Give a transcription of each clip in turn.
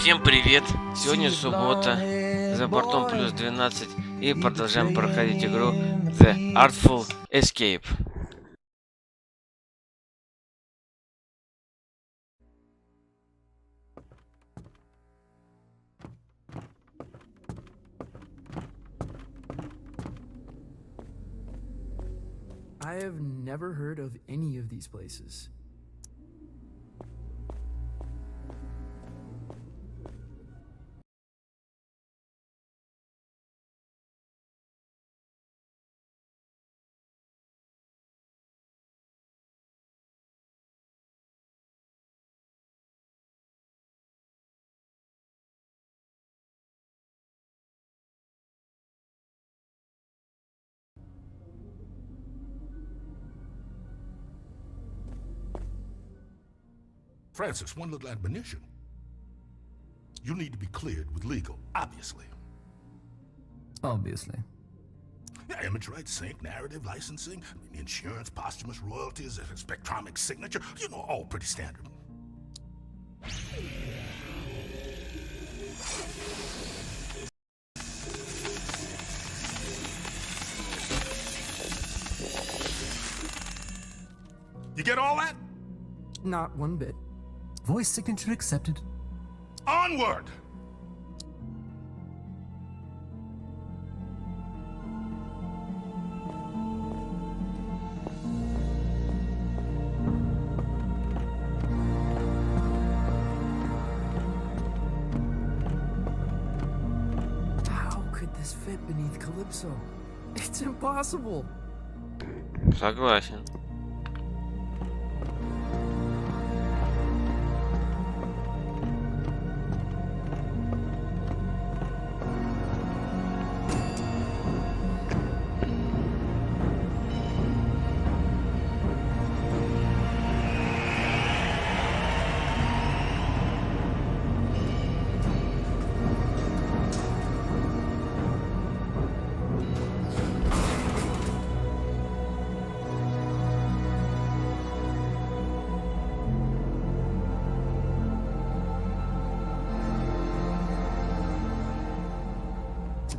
Всем привет! Сегодня суббота, за бортом плюс 12 и продолжаем проходить игру The Artful Escape. I have never heard of any of these places. Francis, one little admonition. You need to be cleared with legal, obviously. Obviously. Yeah, image rights, sync, narrative, licensing, insurance, posthumous royalties, spectromic signature, you know, all pretty standard. You get all that? Not one bit. Voice signature accepted. Onward! How could this fit beneath Calypso? It's impossible. Согласен.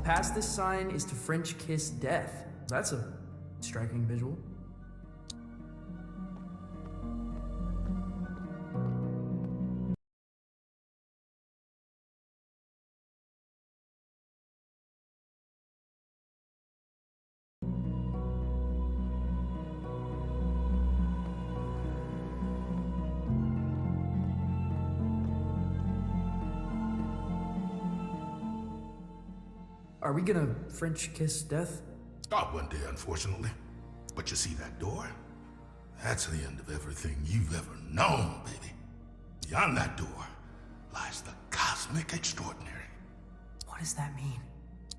Past this sign is to French kiss death. That's a striking visual. Are we gonna French kiss death? Not one day, unfortunately. But you see that door? That's the end of everything you've ever known, baby. Beyond that door lies the cosmic extraordinary. What does that mean?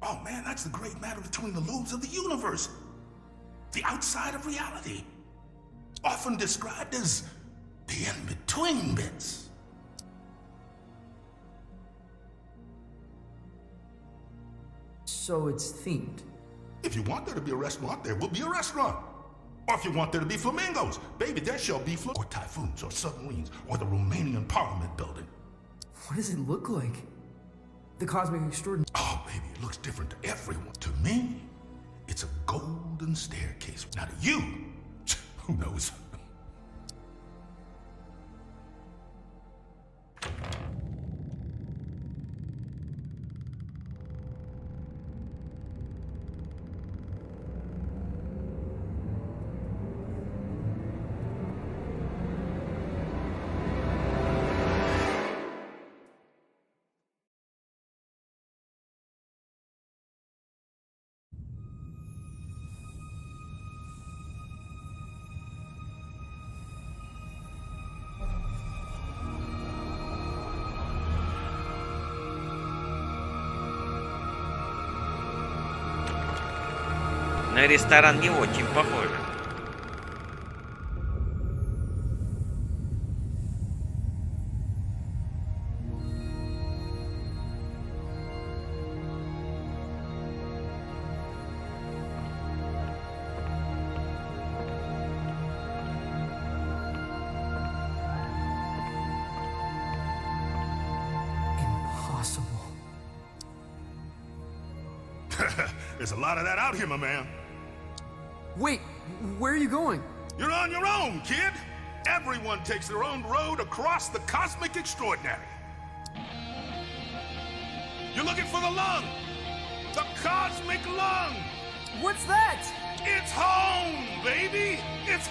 Oh man, that's the great matter between the lobes of the universe. The outside of reality. Often described as the in-between bits. So it's themed. If you want there to be a restaurant, there will be a restaurant. Or if you want there to be flamingos, baby, there shall be or typhoons, or submarines, or the Romanian Parliament building. What does it look like? The cosmic extraordinary. Oh, baby, it looks different to everyone. To me, it's a golden staircase. Now to you, who knows? На ресторан не очень похоже. There's a lot of that out here, my man. Wait, where are you going? You're on your own, kid. Everyone takes their own road across the cosmic extraordinary. You're looking for the lung. The cosmic lung. What's that? It's home, baby. It's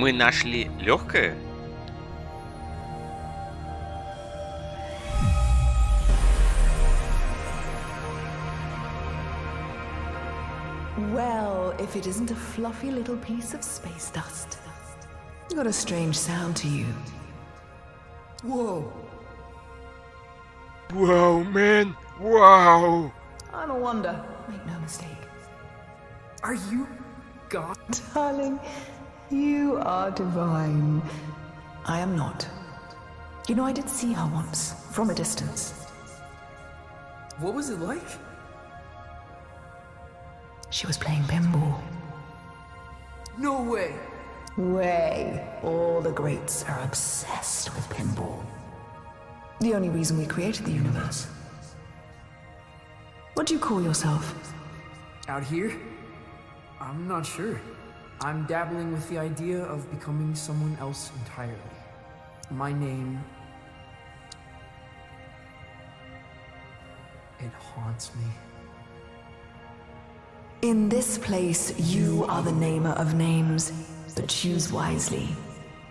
Мы нашли легкое? Well, if it isn't a fluffy little piece of space dust. Got a strange sound to you. Whoa. Wow, man! Wow! I'm a wonder, make no mistake. Are you God? Darling, you are divine. I am not. You know, I did see her once, from a distance. What was it like? She was playing pinball. No way. Way. All the greats are obsessed with pinball. The only reason we created the universe. What do you call yourself? Out here? I'm not sure. I'm dabbling with the idea of becoming someone else entirely. My name... It haunts me. In this place, you are the namer of names, but choose wisely.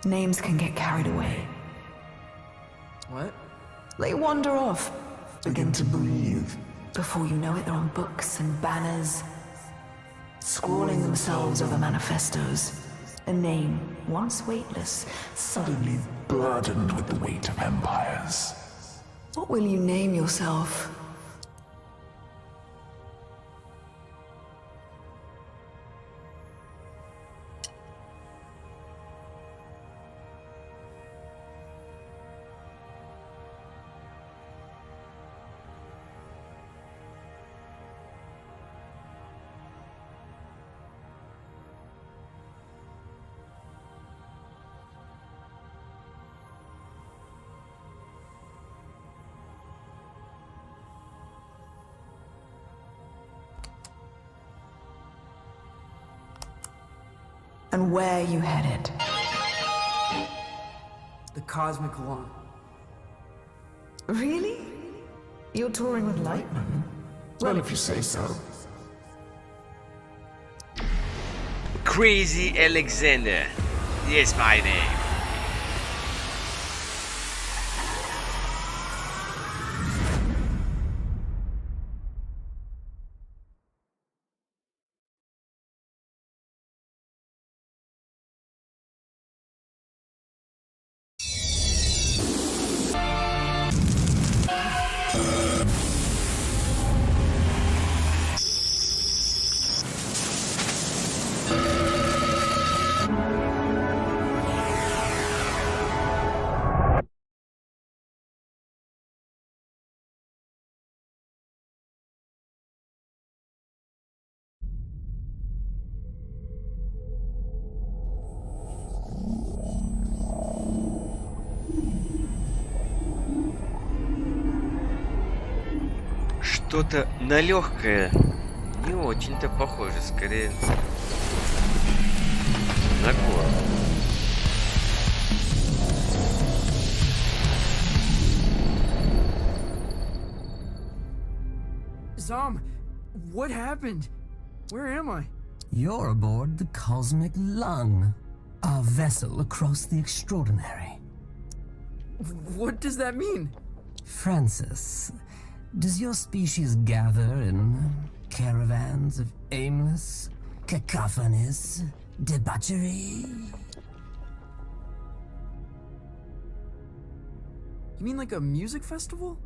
Names can get carried away. What? They wander off, begin to breathe. Before you know it, they're on books and banners, scrawling themselves over manifestos. A name, once weightless, suddenly burdened with the weight of empires. What will you name yourself? And where you headed? The cosmic lawn. Really? You're touring with Lightman? Well, if you say so. Crazy Alexander. Yes, my name. Что-то на легкое не очень-то похоже, скорее на гору. Zom, what happened? Where am I? You're aboard the Cosmic Lung, our vessel across the extraordinary. What does that mean? Francis, does your species gather in caravans of aimless, cacophonous debauchery? You mean like a music festival?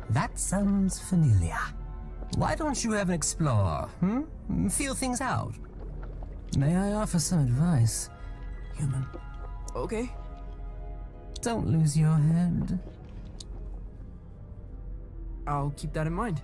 That sounds familiar. Why don't you have an explore, Feel things out. May I offer some advice, human? Okay. Don't lose your head. I'll keep that in mind.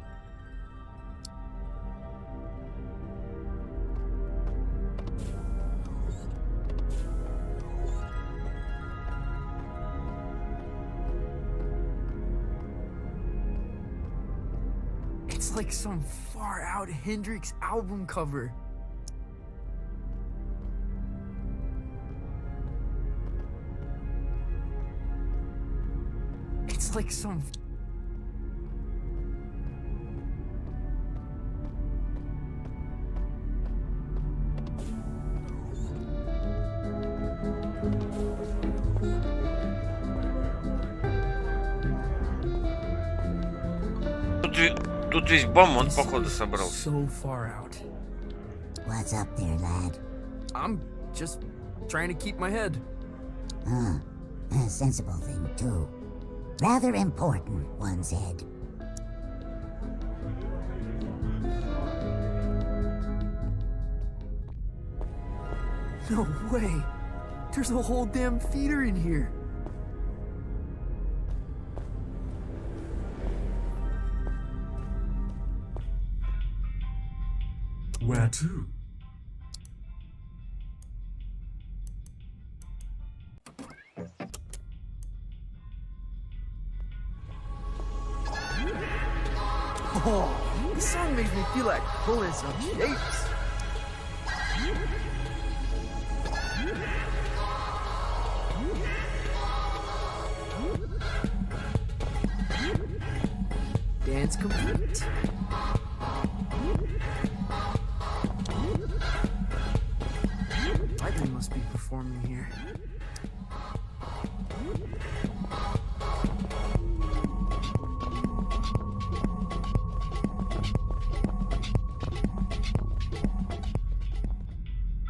It's like some far out Hendrix album cover. It's like some Тут весь бомонд, походу, собрался. so far out. What's up there, lad? I'm just trying to keep my head. A sensible thing, too. Rather important, one said. No way. There's a whole damn feeder in here. Where to? Oh, this song makes me feel like pulling some shapes. Dance complete. Lightning must be performing here.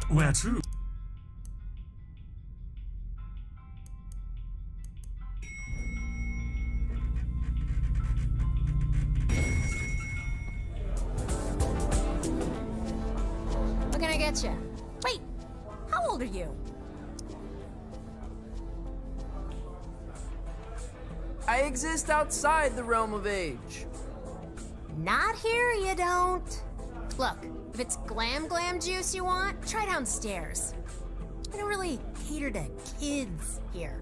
Where to? What can I get you? Wait, how old are you? I exist outside the realm of age. Not here, you don't. Look, if it's glam juice you want, try downstairs. I don't really cater to kids here.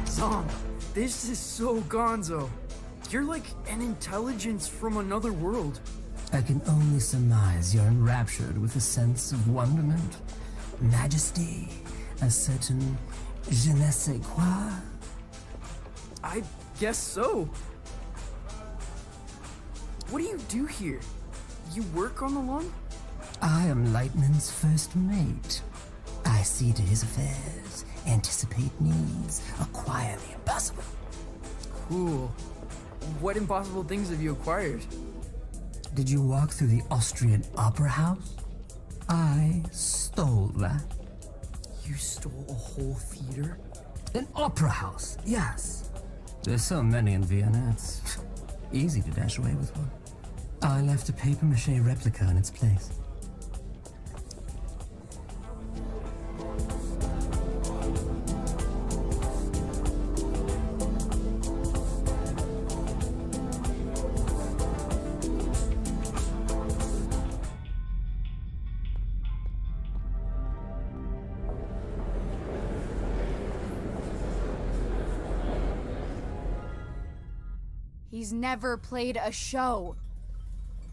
Zom, This is so gonzo. You're like an intelligence from another world. I can only surmise you're enraptured with a sense of wonderment, majesty, a certain je ne sais quoi. I guess so. What do you do here? You work on the lung? I am Lightman's first mate. I see to his affairs, anticipate needs, acquire the impossible. Cool. What impossible things have you acquired? Did you walk through the Austrian Opera House? I stole that. You stole a whole theater? An opera house, yes. There's so many in Vienna, it's easy to dash away with one. I left a papier-mâché replica in its place. He's never played a show.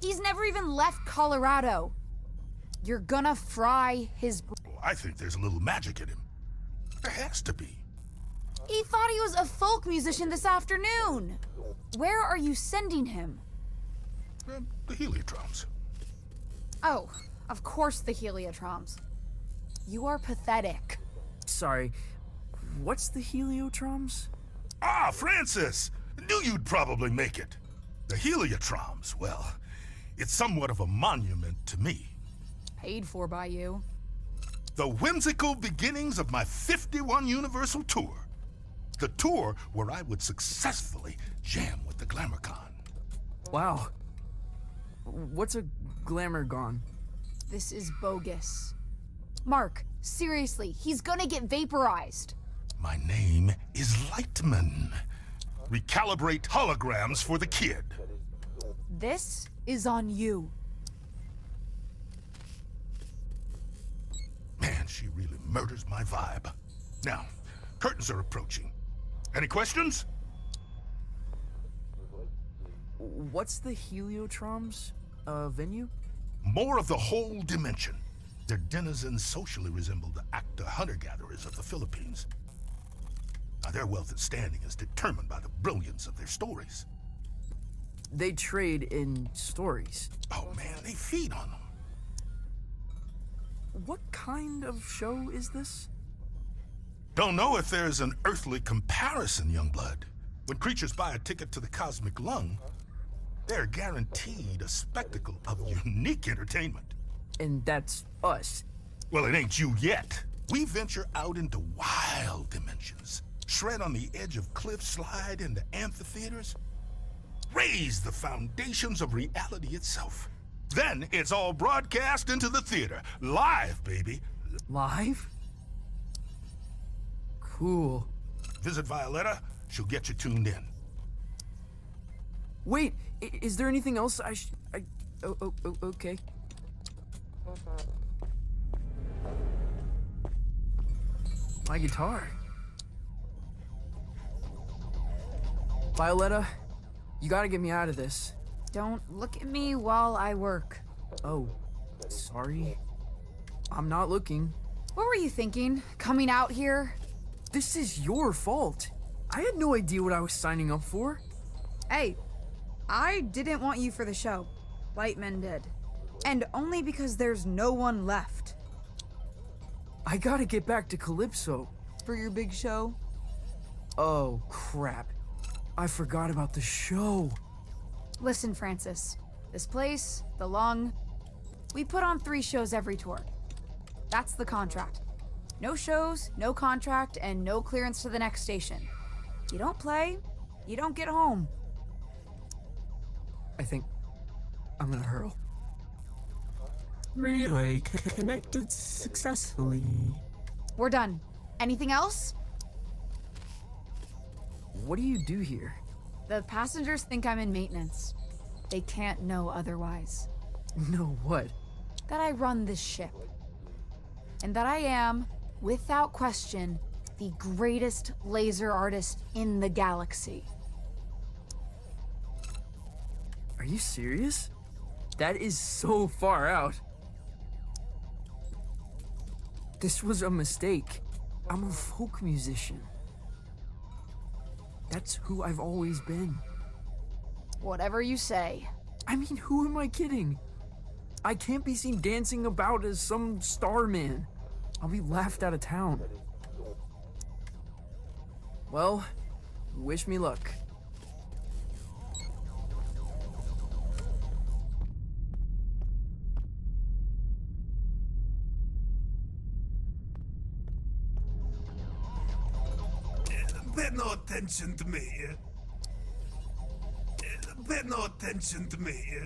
He's never even left Colorado. You're gonna fry his... Well, I think there's a little magic in him. There has to be. He thought he was a folk musician this afternoon. Where are you sending him? The Heliotroms. Oh, of course the Heliotroms. You are pathetic. Sorry, what's the Heliotroms? Ah, Francis! Knew you'd probably make it. The Heliotroms, well, it's somewhat of a monument to me. Paid for by you. The whimsical beginnings of my 51 Universal Tour. The tour where I would successfully jam with the Glamourcon. Wow. What's a Glamourgon? This is bogus. Mark, seriously, he's gonna get vaporized. My name is Lightman. Recalibrate holograms for the kid. This is on you. Man, she really murders my vibe. Now, curtains are approaching. Any questions? What's the Heliotroms? Venue? More of the whole dimension. Their denizens socially resemble the actor hunter-gatherers of the Philippines. Now, their wealth and standing is determined by the brilliance of their stories. They trade in stories. Oh man, they feed on them. What kind of show is this? Don't know if there's an earthly comparison, Youngblood. When creatures buy a ticket to the cosmic lung, they're guaranteed a spectacle of unique entertainment. And that's us. Well, it ain't you yet. We venture out into wild dimensions. Shred on the edge of cliffs, slide into amphitheaters, raise the foundations of reality itself. Then it's all broadcast into the theater. Live, baby. Live? Cool. Visit Violetta, she'll get you tuned in. Wait, is there anything else okay. My guitar. Violetta, you gotta get me out of this. Don't look at me while I work. Oh, sorry. I'm not looking. What were you thinking? Coming out here? This is your fault. I had no idea what I was signing up for. Hey, I didn't want you for the show. Lightman did. And only because there's no one left. I gotta get back to Calypso. For your big show? Oh, crap. I forgot about the show. Listen, Francis. This place, the lung, we put on 3 shows every tour. That's the contract. No shows, no contract, and no clearance to the next station. You don't play, you don't get home. I think I'm gonna hurl. Relay connected successfully. We're done. Anything else? What do you do here? The passengers think I'm in maintenance. They can't know otherwise. No, what? That I run this ship. And that I am, without question, the greatest laser artist in the galaxy. Are you serious? That is so far out. This was a mistake. I'm a folk musician. That's who I've always been. Whatever you say. I mean, who am I kidding? I can't be seen dancing about as some star man. I'll be laughed out of town. Well, wish me luck. Pay no attention to me, yeah? Pay no attention to me, yeah?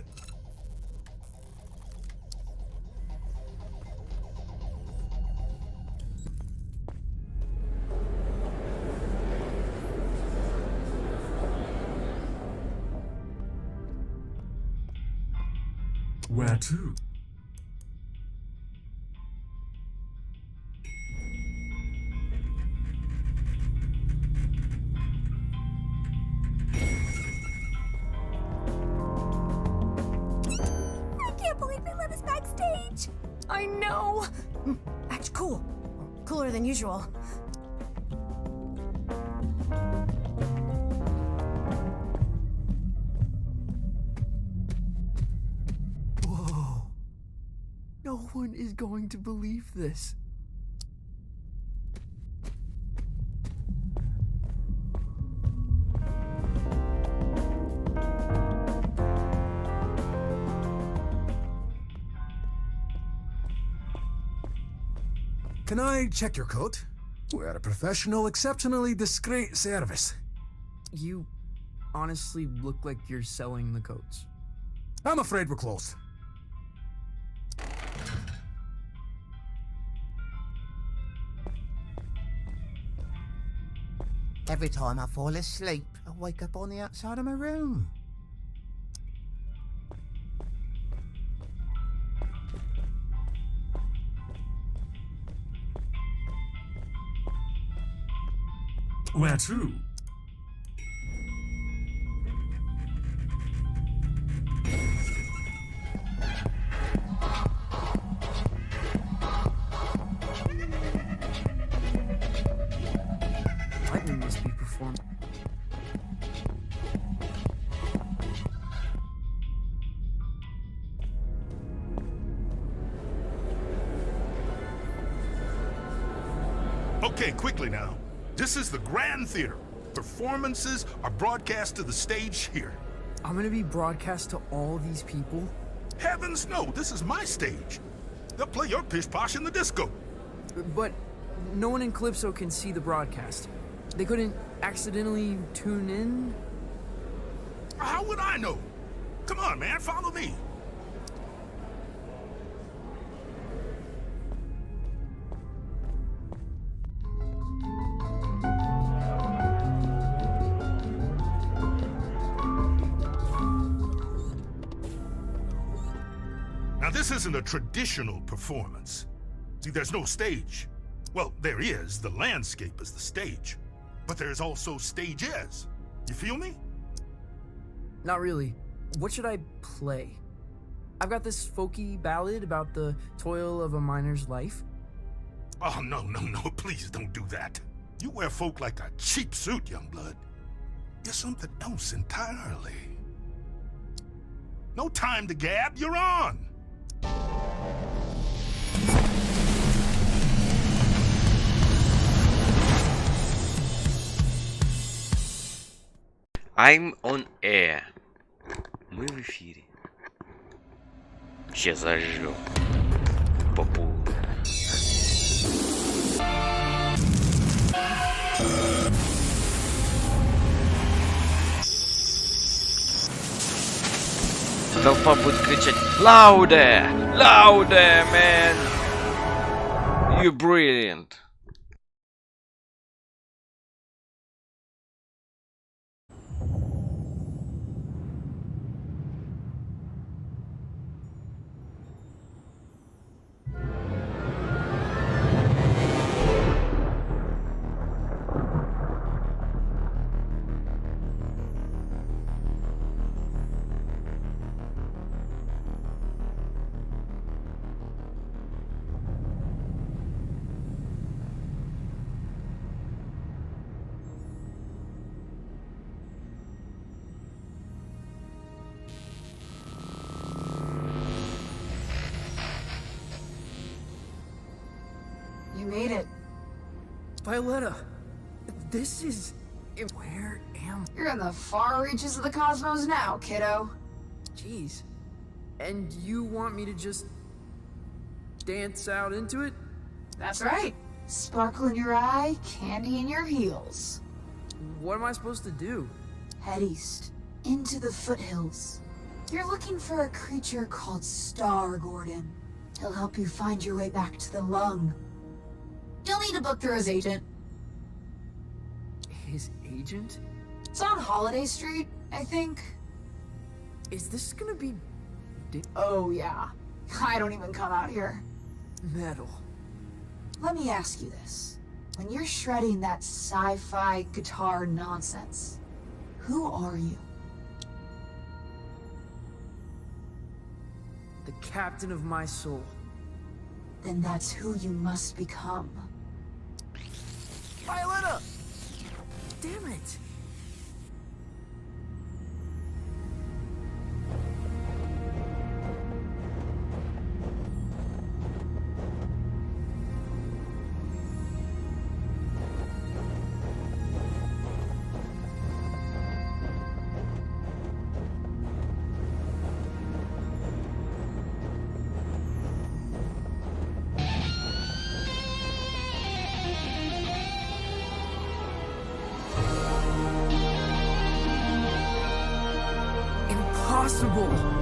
Where to? I can't believe they let us backstage. I know. Act cool. Cooler than usual. Whoa. No one is going to believe this. Can I check your coat? We're a professional, exceptionally discreet service. You honestly look like you're selling the coats. I'm afraid we're closed. Every time I fall asleep, I wake up on the outside of my room. Where to? Lightning must be performed. Okay, quickly now. This is the Grand Theater. Performances are broadcast to the stage here. I'm gonna be broadcast to all these people? Heavens no, this is my stage. They'll play your pish posh in the disco. But no one in Calypso can see the broadcast. They couldn't accidentally tune in? How would I know? Come on, man, follow me. Now, this isn't a traditional performance. See, there's no stage. Well, there is. The landscape is the stage. But there's also stages. You feel me? Not really. What should I play? I've got this folky ballad about the toil of a miner's life. Oh, no, please don't do that. You wear folk like a cheap suit, Youngblood. You're something else entirely. No time to gab, you're on! I'm on air. Мы в эфире. Сейчас зажжем. По полной. Толпа будет кричать "Louder! Louder, man! You're brilliant!" made it. Violetta, this is... Where am... You're in the far reaches of the cosmos now, kiddo. Jeez. And you want me to just... dance out into it? That's right. Sparkle in your eye, candy in your heels. What am I supposed to do? Head east, into the foothills. You're looking for a creature called Star Gordon. He'll help you find your way back to the lung. You'll need a book through his agent. His agent? It's on Holiday Street, I think. Is this gonna be... Oh, yeah. I don't even come out here. metal? Let me ask you this. When you're shredding that sci-fi guitar nonsense, who are you? The captain of my soul. Then that's who you must become. Violetta! Damn it! Impossible!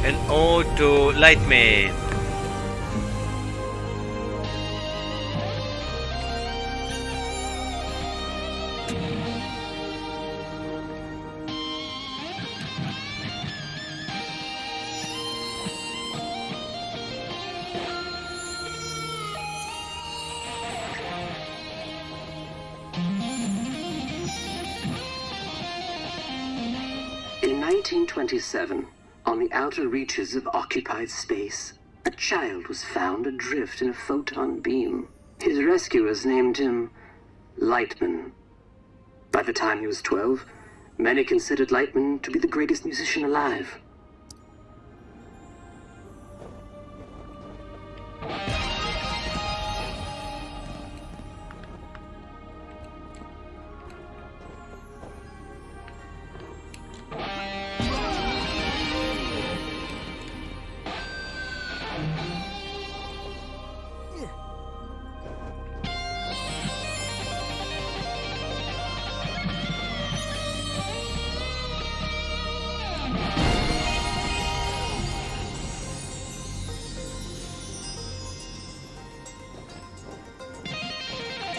An ode to Lightman. In 1927, on the outer reaches of occupied space, a child was found adrift in a photon beam. His rescuers named him Lightman. By the time he was 12, many considered Lightman to be the greatest musician alive.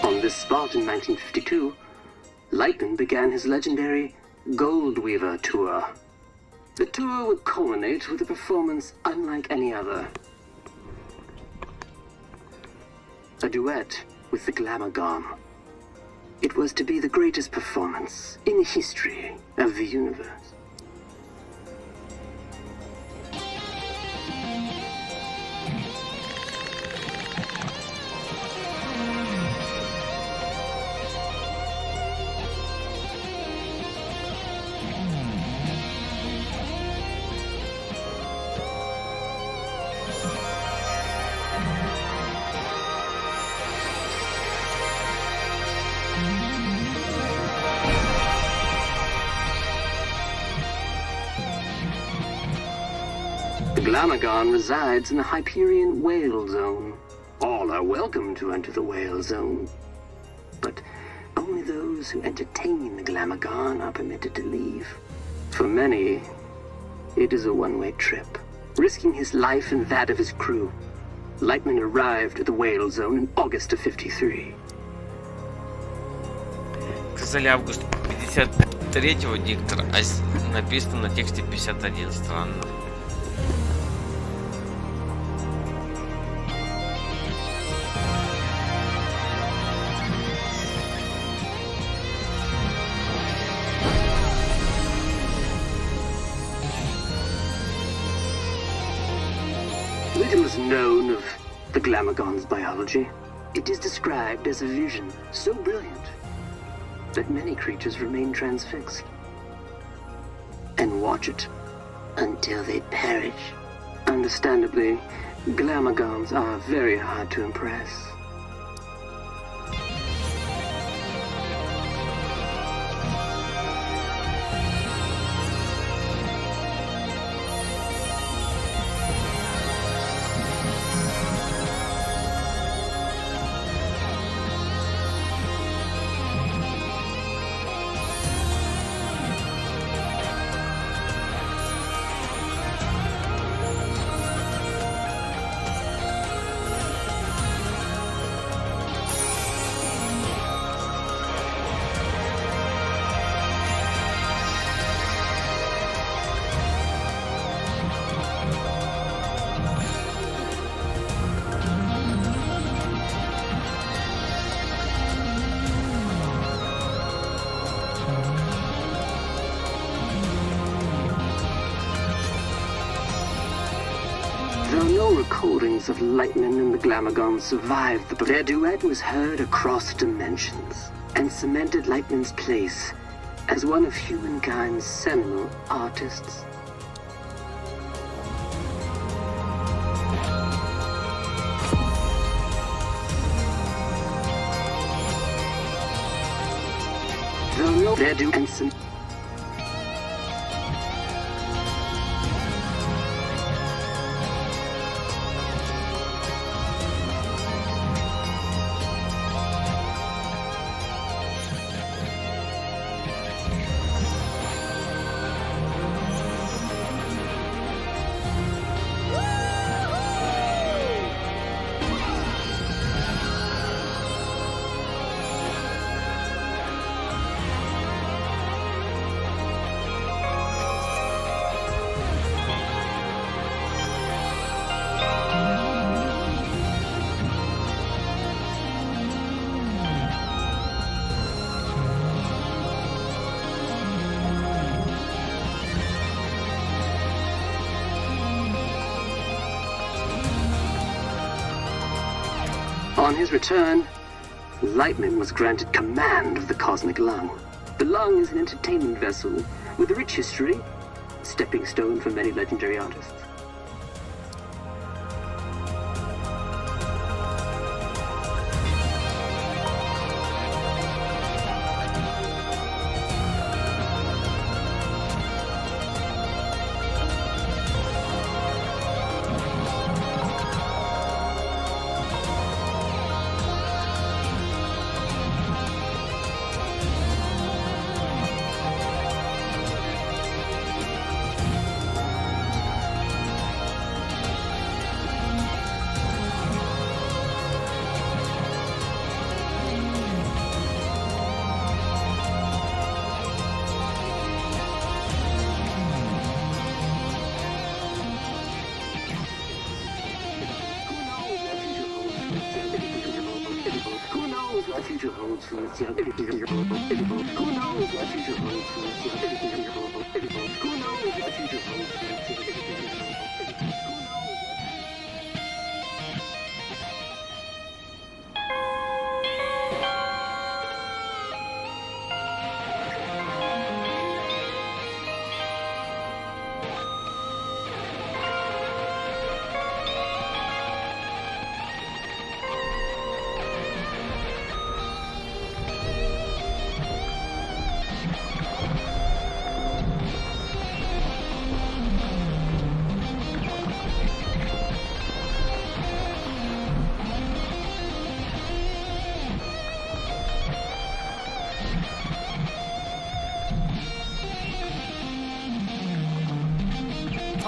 On this spot in 1952, Lightman began his legendary Gold Weaver tour. The tour would culminate with a performance unlike any other. A duet with the Glamour Gone. It was to be the greatest performance in the history of the universe. Glamagon resides in the Hyperion Whale Zone. All are welcome to enter the Whale Zone, but only those who entertain the Glamagon are permitted to leave. For many, it is a one-way trip, risking his life and that of his crew. Lightman arrived at the Whale Zone in August of 53. Сказали август 53-го диктор, а написано на тексте 51. Странно. Little is known of the Glamagon's biology. It is described as a vision so brilliant that many creatures remain transfixed and watch it until they perish. Understandably, Glamagons are very hard to impress. Though no recordings of Lightman and the Glamagon survived, their duet was heard across dimensions and cemented Lightman's place as one of humankind's seminal artists. Though no their duet and On his return, Lightman was granted command of the Cosmic Lung. The Lung is an entertainment vessel with a rich history, stepping stone for many legendary artists.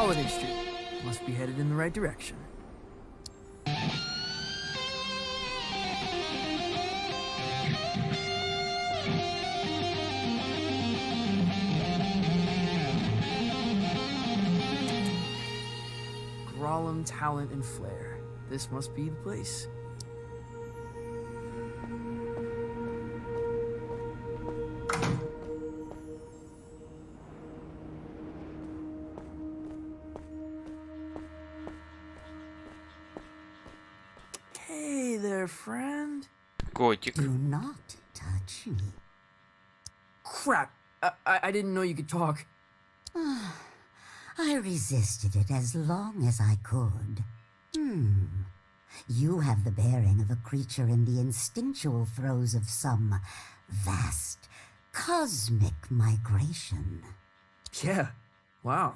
Holiday Street. Must be headed in the right direction. Grolem, talent, and flair. This must be the place. Hey there, friend. Котик. Do not touch me. Crap. I didn't know you could talk. I resisted it as long as I could. You have the bearing of a creature in the instinctual throes of some vast cosmic migration. Yeah. Wow.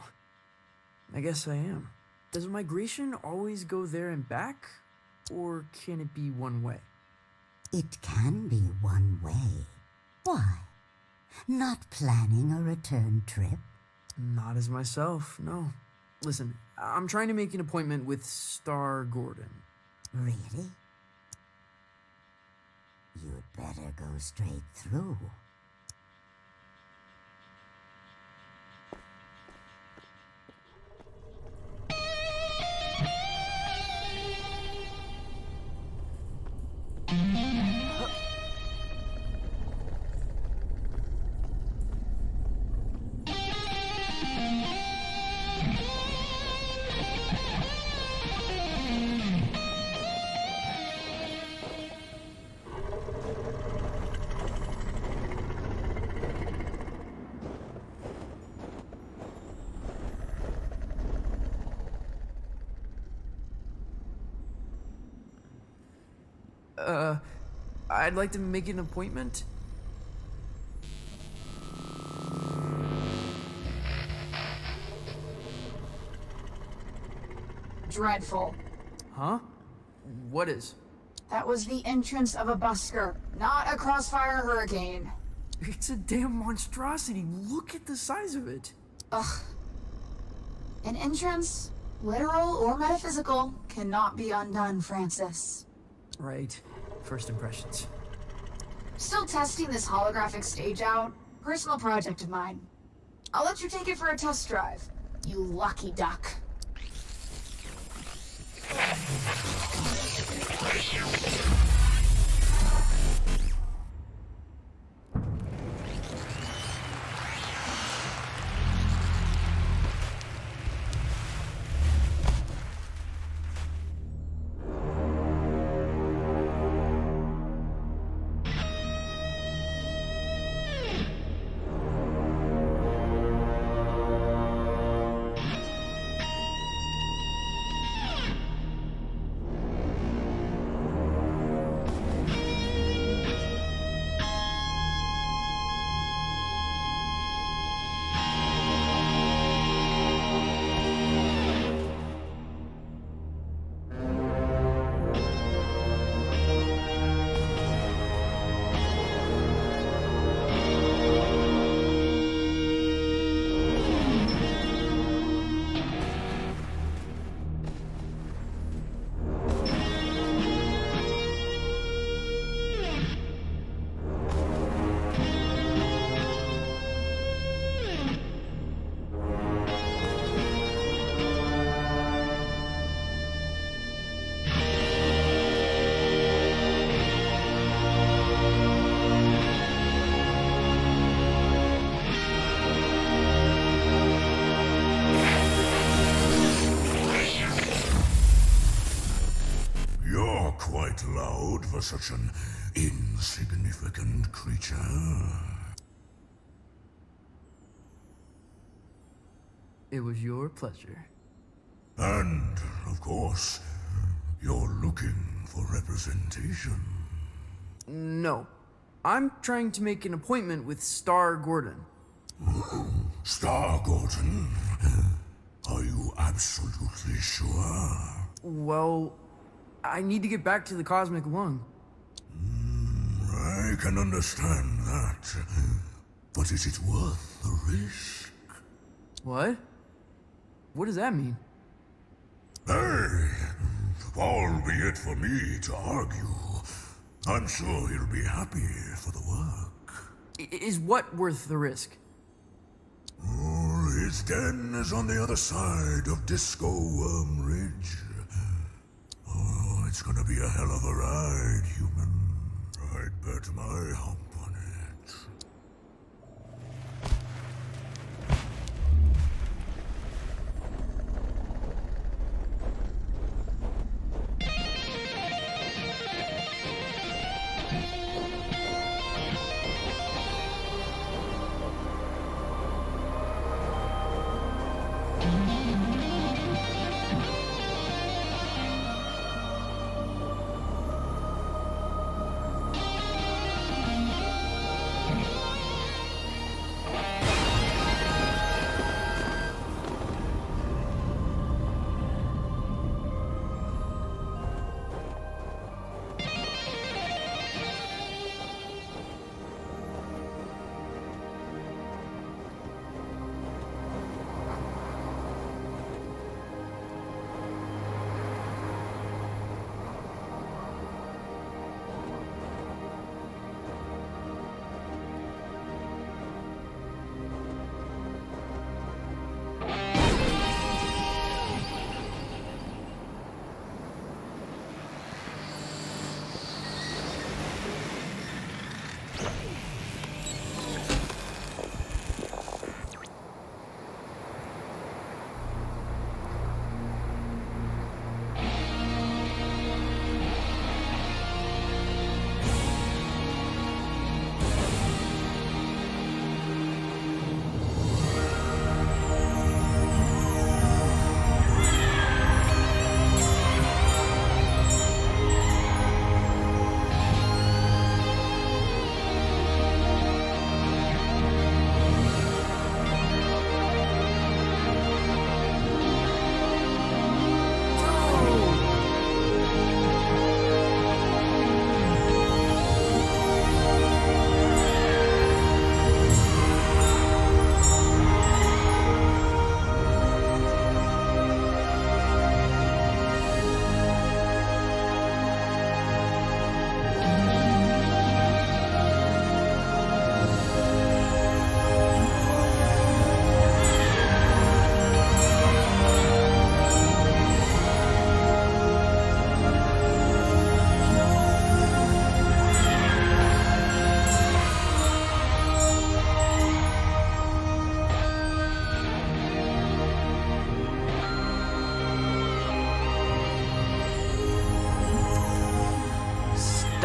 I guess I am. Does a migration always go there and back? Or can it be one way? It can be one way. Why? Not planning a return trip? Not as myself, no. Listen, I'm trying to make an appointment with Star Gordon. Really? You'd better go straight through. I'd like to make an appointment. Dreadful. Huh? What is? That was the entrance of a busker, not a crossfire hurricane. It's a damn monstrosity. Look at the size of it. Ugh. An entrance, literal or metaphysical, cannot be undone, Francis. Right. First impressions. Still testing this holographic stage out. Personal project of mine. I'll let you take it for a test drive. You lucky duck. Quite loud for such an insignificant creature. It was your pleasure. And, of course, you're looking for representation. No. I'm trying to make an appointment with Star Gordon. Star Gordon? Are you absolutely sure? Well, I need to get back to the Cosmic Lung. I can understand that. But is it worth the risk? What? What does that mean? Hey, far be it for me to argue. I'm sure he'll be happy for the work. Is what worth the risk? Oh, his den is on the other side of Disco Worm Ridge. Oh, it's gonna be a hell of a ride, human. I'd bet my hump on it.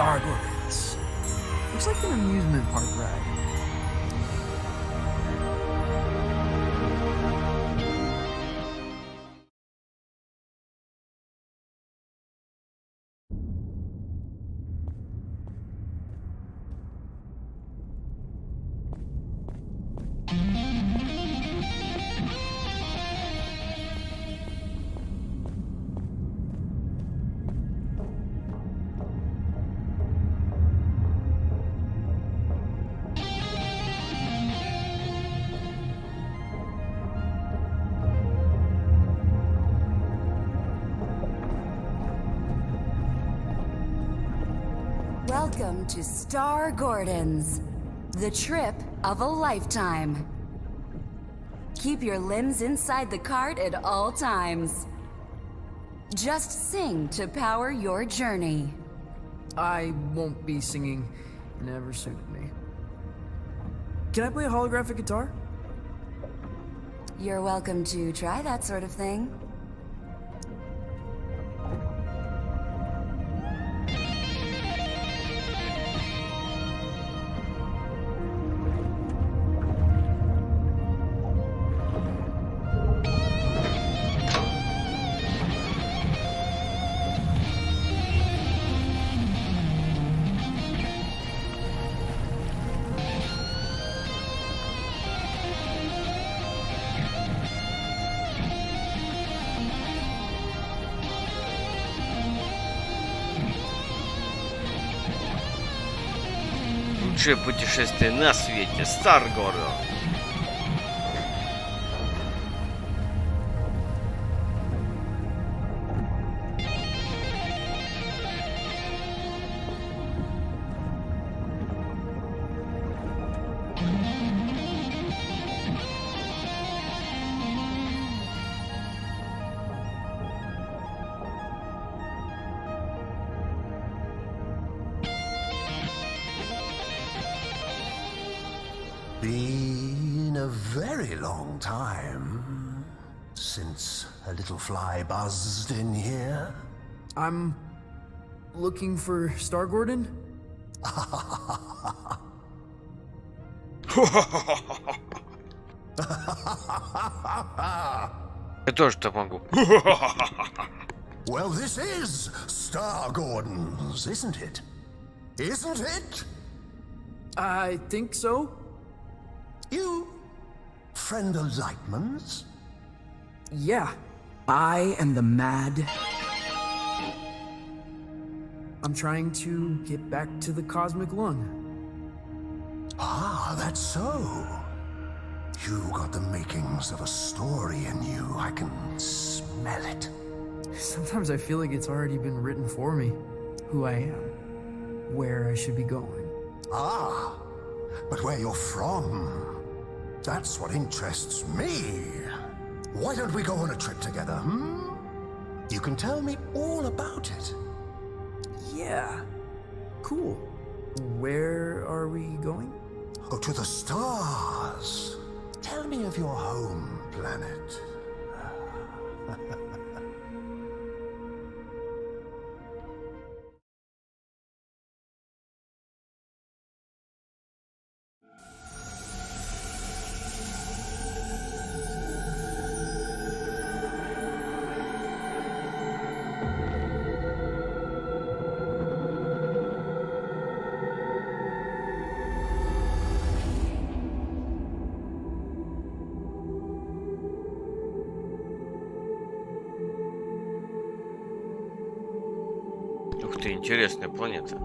Stargorgons. Looks like an amusement park ride. Welcome to Star Gordon's, the trip of a lifetime. Keep your limbs inside the cart at all times. Just sing to power your journey. I won't be singing. Never suited me. Can I play a holographic guitar? You're welcome to try that sort of thing. Лучшее путешествие на свете. Star Gordon. Been a very long time since a little fly buzzed in here. I'm looking for Star Gordon. Я тоже так могу. Well, this is Star Gordon's, isn't it? Isn't it? I think so. You friend of Lightman's? Yeah, I am the Mad. I'm trying to get back to the cosmic lung. Ah, that's so. You got the makings of a story in you. I can smell it. Sometimes I feel like it's already been written for me. Who I am, where I should be going. Ah, but where you're from, that's what interests me. Why don't we go on a trip together, hmm? You can tell me all about it. Yeah, cool. Where are we going? Oh, to the stars. Tell me of your home planet. Ух ты, интересная планета.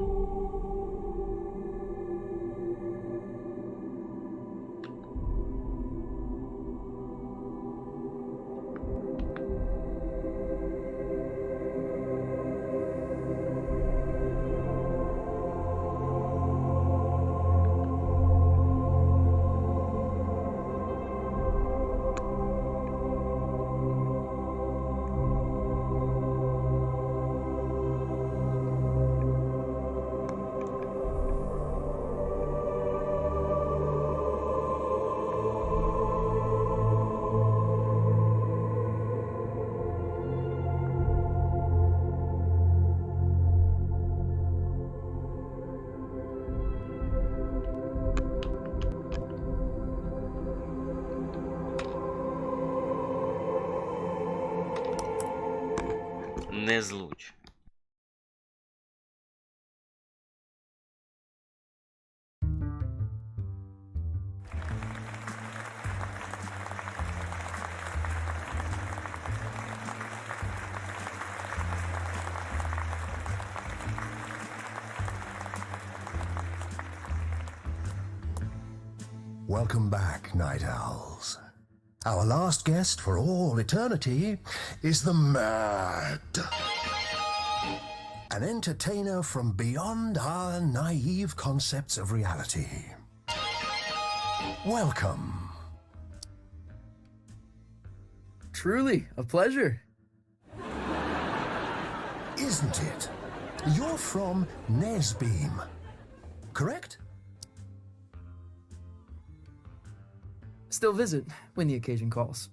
Не злуч. Welcome back, Night Owls. Our last guest for all eternity is the Mad. An entertainer from beyond our naive concepts of reality. Welcome. Truly, a pleasure. Isn't it? You're from Nesbeam, correct? Still visit when the occasion calls.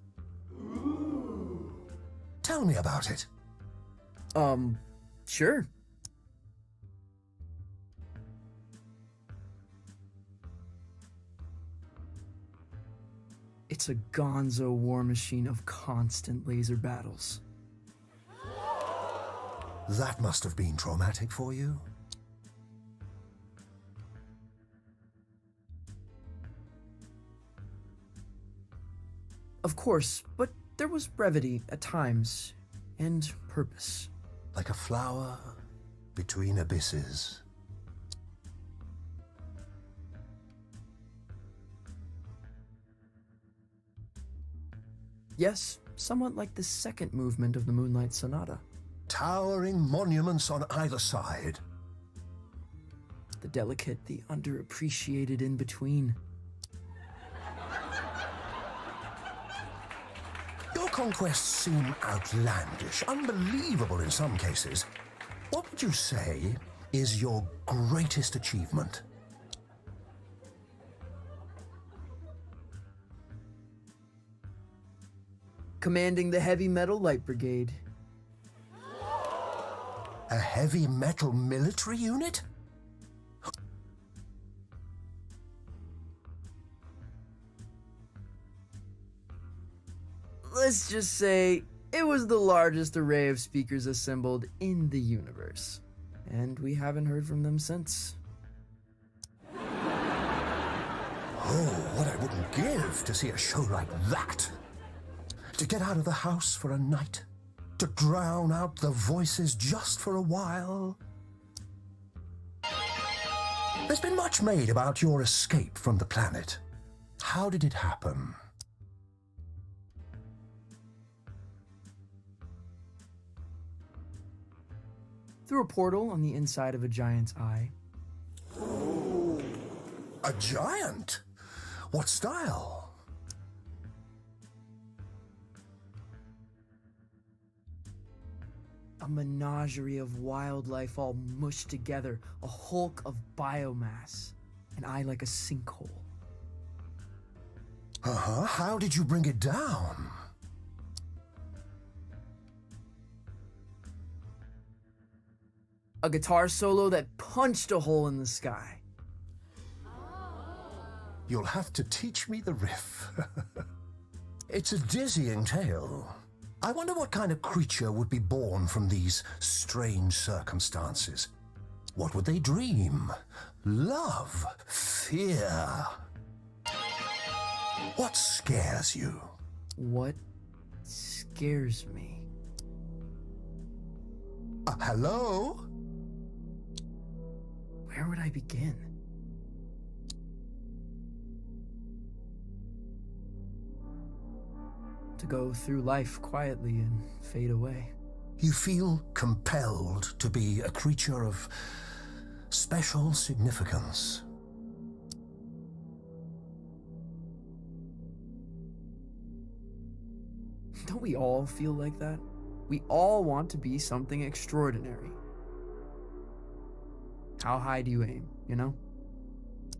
Tell me about it. Sure. It's a gonzo war machine of constant laser battles. That must have been traumatic for you. Of course, but there was brevity at times, and purpose. Like a flower between abysses. Yes, somewhat like the second movement of the Moonlight Sonata. Towering monuments on either side. The delicate, the underappreciated in between. Your conquests seem outlandish, unbelievable in some cases. What would you say is your greatest achievement? commanding the Heavy Metal Light Brigade. A heavy metal military unit? Let's just say it was the largest array of speakers assembled in the universe. And we haven't heard from them since. Oh, what I wouldn't give to see a show like that. To get out of the house for a night. To drown out the voices just for a while. There's been much made about your escape from the planet. How did it happen? Through a portal on the inside of a giant's eye. A giant? What style? A menagerie of wildlife all mushed together, a hulk of biomass, an eye like a sinkhole. Uh-huh. How did you bring it down? A guitar solo that punched a hole in the sky. You'll have to teach me the riff. It's a dizzying tale. I wonder what kind of creature would be born from these strange circumstances. What would they dream? Love? Fear? What scares you? What scares me? Hello? Where would I begin? To go through life quietly and fade away. You feel compelled to be a creature of special significance. Don't we all feel like that? We all want to be something extraordinary. How high do you aim, you know?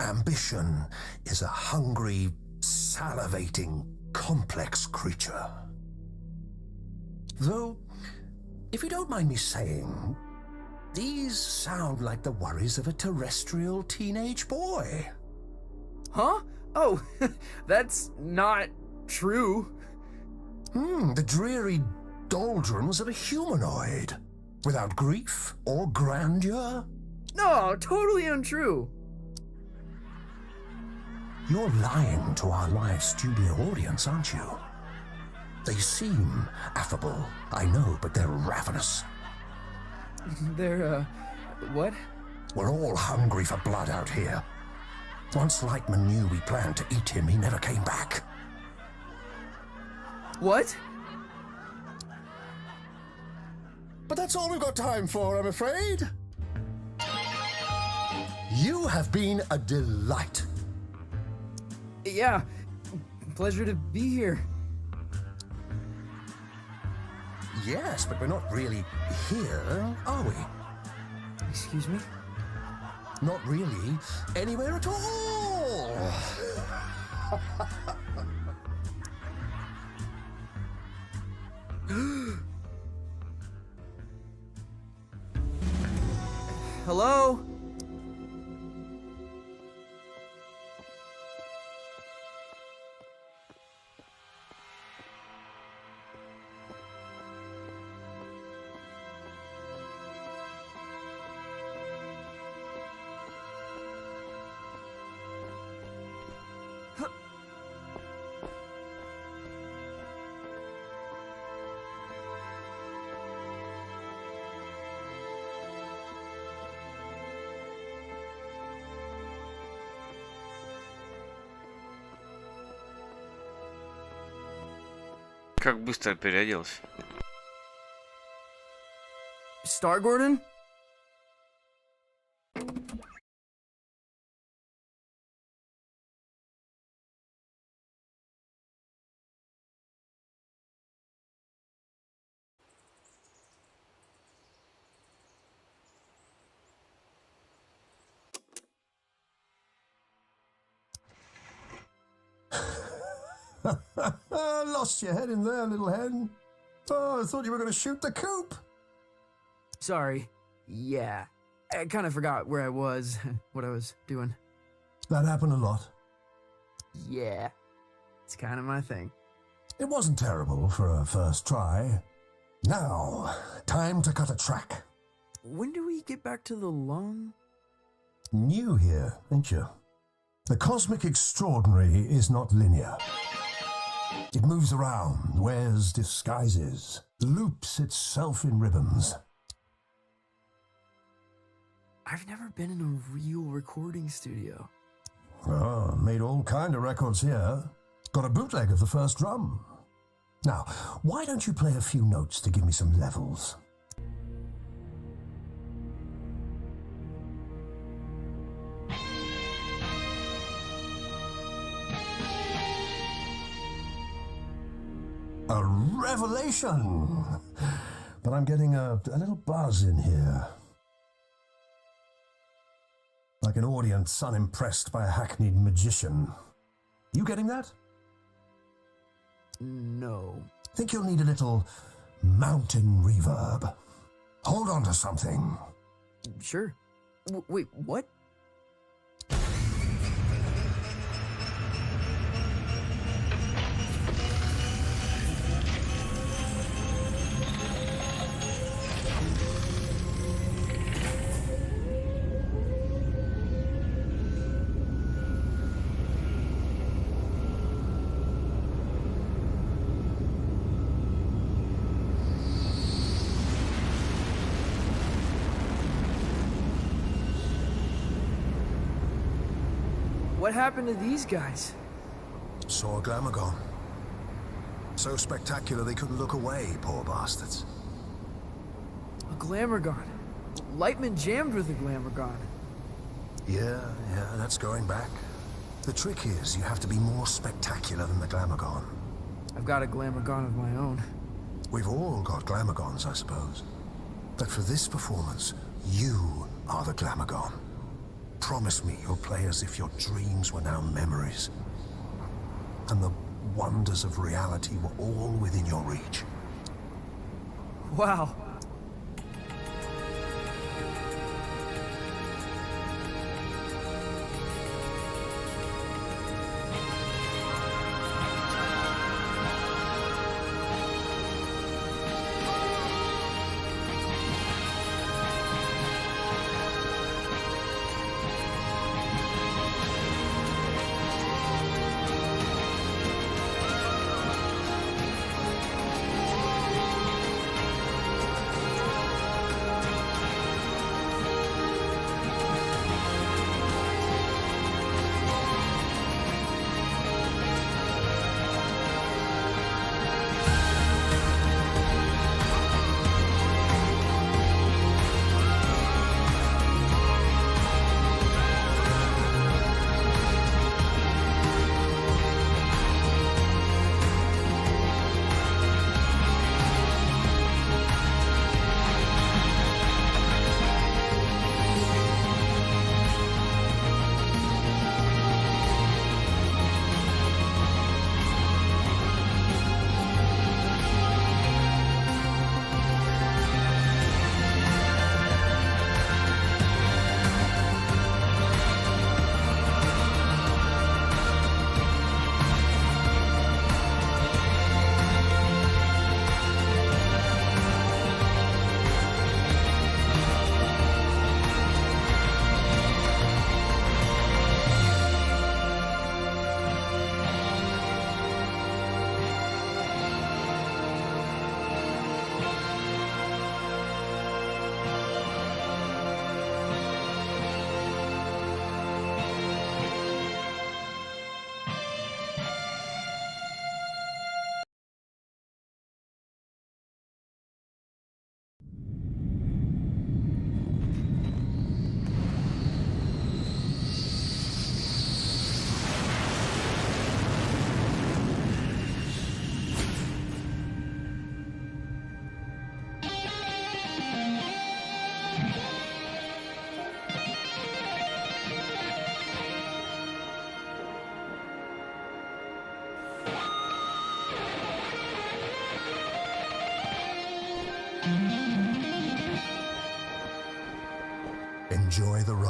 Ambition is a hungry, salivating, complex creature. Though, if you don't mind me saying, these sound like the worries of a terrestrial teenage boy. Huh? Oh, that's not true. The dreary doldrums of a humanoid, without grief or grandeur. No, totally untrue. You're lying to our live studio audience, aren't you? They seem affable, I know, but they're ravenous. They're, what? We're all hungry for blood out here. Once Lightman knew we planned to eat him, he never came back. What? But that's all we've got time for, I'm afraid. You have been a delight. Yeah, pleasure to be here. Yes, but we're not really here, are we? Excuse me? Not really anywhere at all. Hello? Как быстро переоделся. Star Gordon? lost your head in there, little hen. Oh, I thought you were going to shoot the coop. Sorry. Yeah. I kind of forgot where I was, what I was doing. That happened a lot. Yeah. It's kind of my thing. It wasn't terrible for a first try. Now, time to cut a track. When do we get back to the lung? New here, ain't you? The cosmic extraordinary is not linear. It moves around, wears disguises, loops itself in ribbons. I've never been in a real recording studio. Oh, made all kind of records here. Got a bootleg of the first drum. Now, why don't you play a few notes to give me some levels? A revelation! But I'm getting a little buzz in here. Like an audience unimpressed by a hackneyed magician. You getting that? No. Think you'll need a little mountain reverb. Hold on to something. Sure. Wait, what? What happened to these guys? Saw a Glamorgon. So spectacular they couldn't look away, poor bastards. A Glamorgon. Lightman jammed with a Glamorgon. Yeah, that's going back. The trick is you have to be more spectacular than the Glamorgon. I've got a Glamorgon of my own. We've all got Glamorgons, I suppose. But for this performance, you are the Glamorgon. Promise me you'll play as if your dreams were now memories. And the wonders of reality were all within your reach. Wow.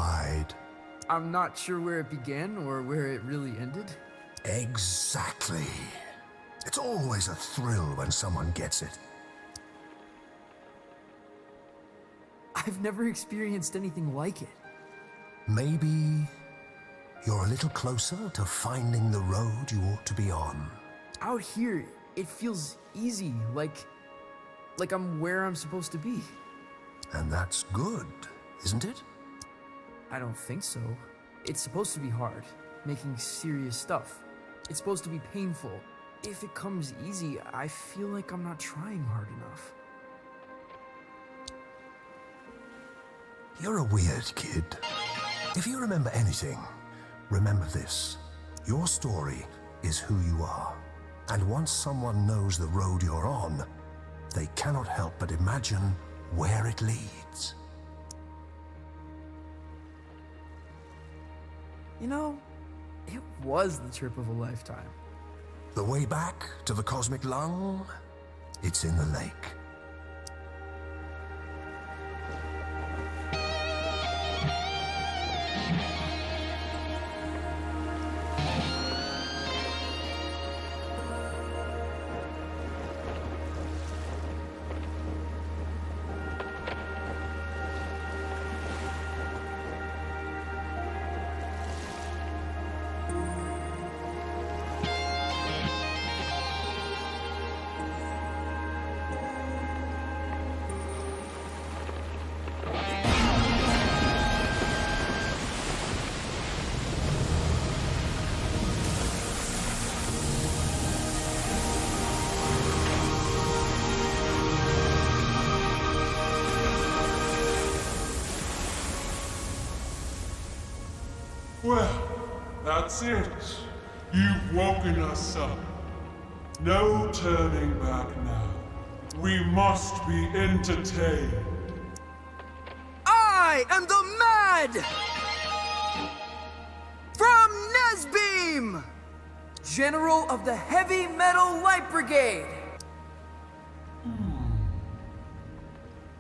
ride. I'm not sure where it began or where it really ended. Exactly. It's always a thrill when someone gets it. I've never experienced anything like it. Maybe you're a little closer to finding the road you ought to be on. Out here, it feels easy, like I'm where I'm supposed to be. And that's good, isn't it? I don't think so. It's supposed to be hard, making serious stuff. It's supposed to be painful. If it comes easy, I feel like I'm not trying hard enough. You're a weird kid. If you remember anything, remember this. Your story is who you are. And once someone knows the road you're on, they cannot help but imagine where it leads. You know, it was the trip of a lifetime. The way back to the cosmic lung, it's in the lake. Well, that's it. You've woken us up. No turning back now. We must be entertained. I am the Mad! From Nesbeam! General of the Heavy Metal Light Brigade!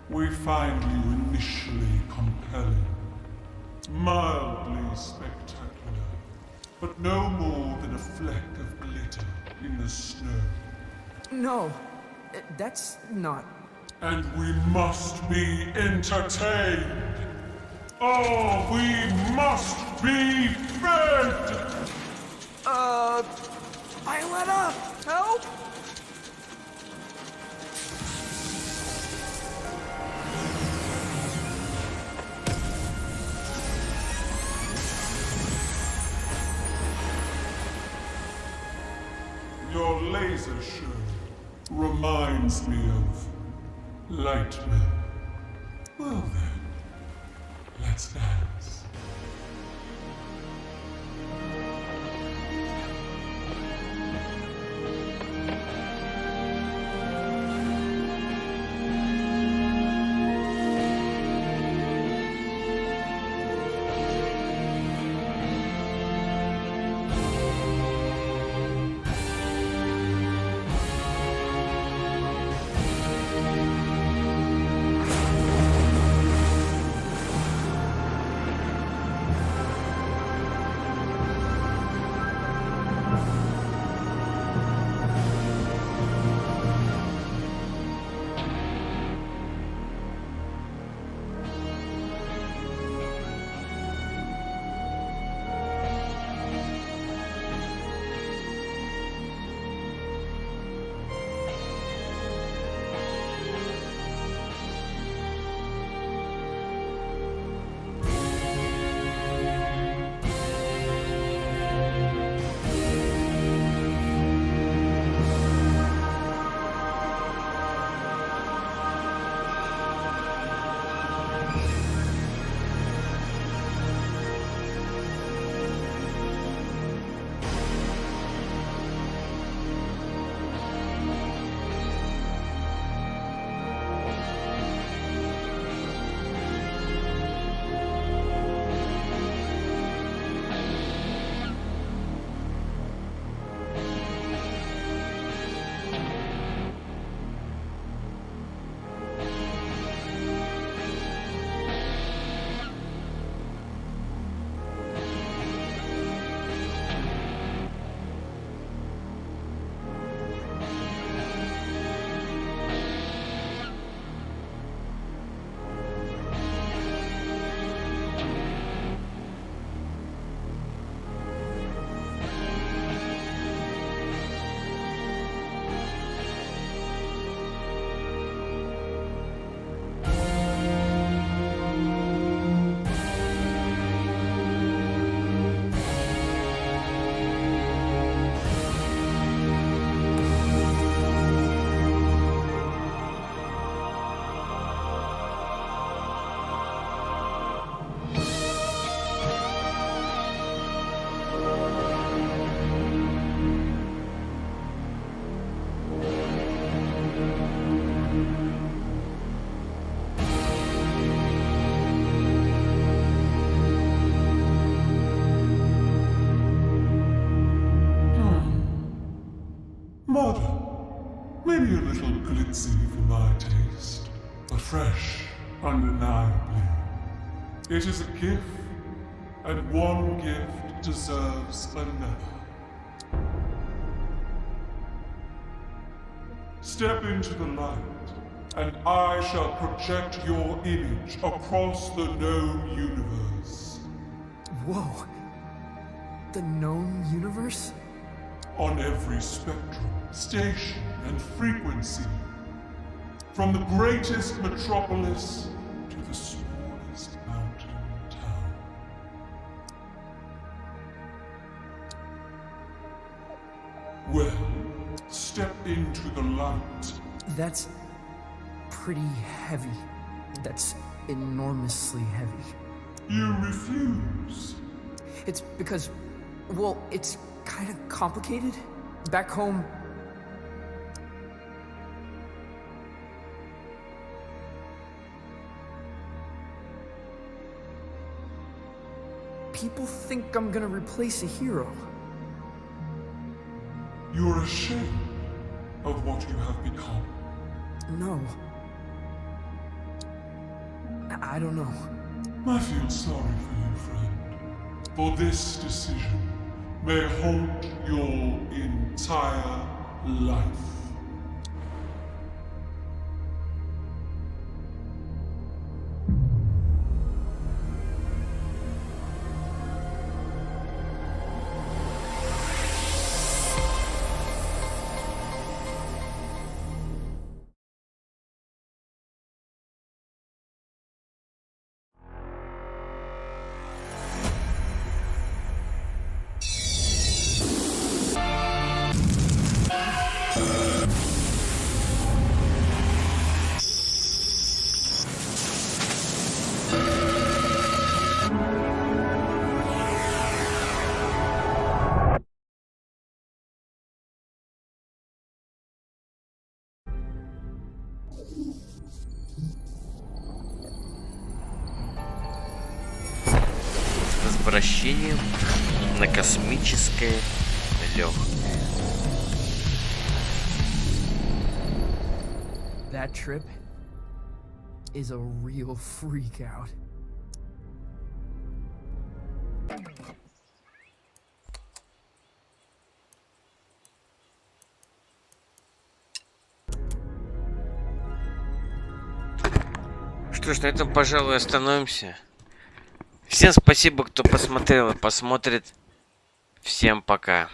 We find you initially compelling, mildly spectacular, but no more than a fleck of glitter in the snow. No, that's not... And we must be entertained. Oh, we must be fed! Violetta, help! Your laser show reminds me of Lightman. Well then, let's dance. Maybe a little glitzy for my taste, but fresh, undeniably. It is a gift, and one gift deserves another. Step into the light, and I shall project your image across the known universe. Whoa. The known universe? On every spectrum, station, and frequency. From the greatest metropolis to the smallest mountain town. Well, step into the light. That's pretty heavy. That's enormously heavy. You refuse? It's because, well, it's kind of complicated. Back home, people think I'm gonna replace a hero. You're ashamed of what you have become. No. I don't know. I feel sorry for you, friend. For this decision may haunt your entire life. Возвращением на космическое легкое. That trip is a real freak out. Что ж, на этом, пожалуй, остановимся. Всем спасибо, кто посмотрел и посмотрит. Всем пока.